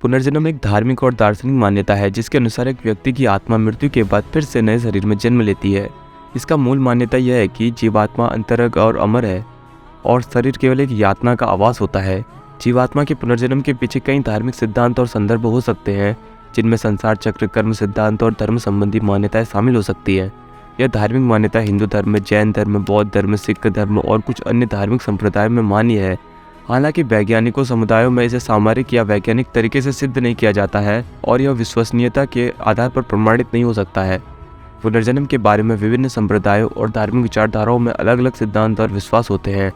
पुनर्जन्म एक धार्मिक और दार्शनिक मान्यता है जिसके अनुसार एक व्यक्ति की आत्मा मृत्यु के बाद फिर से नए शरीर में जन्म लेती है। इसका मूल मान्यता यह है कि जीवात्मा अंतरंग और अमर है और शरीर केवल एक यातना का आवास होता है। जीवात्मा के पुनर्जन्म के पीछे कई धार्मिक सिद्धांत और संदर्भ हो सकते हैं, जिनमें संसार चक्र, कर्म सिद्धांत और धर्म संबंधी मान्यताएं शामिल हो सकती है। यह धार्मिक मान्यता हिंदू धर्म में, जैन धर्म में, बौद्ध धर्म में, सिख धर्म और कुछ अन्य धार्मिक संप्रदायों में मान्य है। हालांकि वैज्ञानिकों समुदायों में इसे सामरिक या वैज्ञानिक तरीके से सिद्ध नहीं किया जाता है और यह विश्वसनीयता के आधार पर प्रमाणित नहीं हो सकता है। पुनर्जन्म के बारे में विभिन्न संप्रदायों और धार्मिक विचारधाराओं में अलग अलग सिद्धांत और विश्वास होते हैं।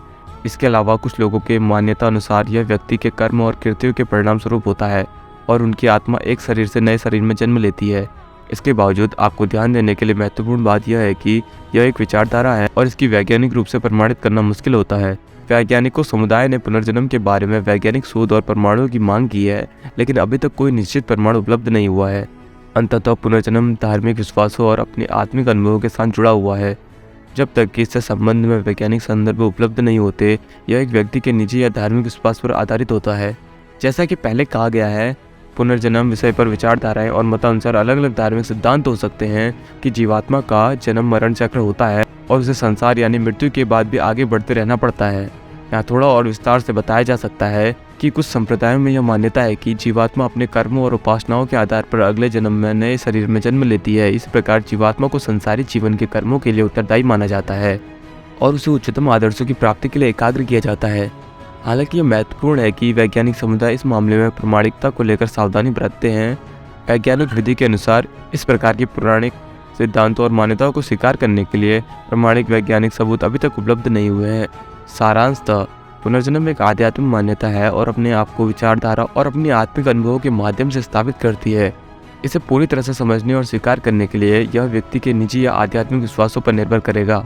इसके अलावा कुछ लोगों के मान्यता अनुसार यह व्यक्ति के कर्म और कृत्यों के परिणाम स्वरूप होता है और उनकी आत्मा एक शरीर से नए शरीर में जन्म लेती है। इसके बावजूद आपको ध्यान देने के लिए महत्वपूर्ण बात यह है कि यह एक विचारधारा है और इसकी वैज्ञानिक रूप से प्रमाणित करना मुश्किल होता है। वैज्ञानिकों समुदाय ने पुनर्जन्म के बारे में वैज्ञानिक शोध और प्रमाणों की मांग की है, लेकिन अभी तक कोई निश्चित प्रमाण उपलब्ध नहीं हुआ है। अंततः पुनर्जन्म धार्मिक विश्वासों और अपने आत्मिक अनुभवों के साथ जुड़ा हुआ है। जब तक कि इससे संबंध में वैज्ञानिक संदर्भ उपलब्ध नहीं होते, यह एक व्यक्ति के निजी या धार्मिक विश्वास पर आधारित होता है। जैसा कि पहले कहा गया है, पुनर्जन्म विषय पर विचारधाराएं और मतानुसार अलग अलग धार्मिक सिद्धांत हो सकते हैं कि जीवात्मा का जन्म मरण चक्र होता है और उसे संसार यानी मृत्यु के बाद भी आगे बढ़ते रहना पड़ता है। यहाँ थोड़ा और विस्तार से बताया जा सकता है कि कुछ संप्रदायों में यह मान्यता है कि जीवात्मा अपने कर्मों और उपासनाओं के आधार पर अगले जन्म में नए शरीर में जन्म लेती है। इस प्रकार जीवात्मा को संसारी जीवन के कर्मों के लिए उत्तरदायी माना जाता है और उसे उच्चतम आदर्शों की प्राप्ति के लिए एकाग्र किया जाता है। हालांकि यह महत्वपूर्ण है कि वैज्ञानिक समुदाय इस मामले में प्रामाणिकता को लेकर सावधानी बरतते हैं। वैज्ञानिक विधि के अनुसार इस प्रकार की पौराणिक सिद्धांतों और मान्यताओं को स्वीकार करने के लिए प्रामाणिक वैज्ञानिक सबूत अभी तक उपलब्ध नहीं हुए हैं। सारांशतः पुनर्जन्म एक आध्यात्मिक मान्यता है और अपने आप को विचारधारा और अपनी आत्मिक अनुभवों के माध्यम से स्थापित करती है। इसे पूरी तरह से समझने और स्वीकार करने के लिए यह व्यक्ति के निजी या आध्यात्मिक विश्वासों पर निर्भर करेगा।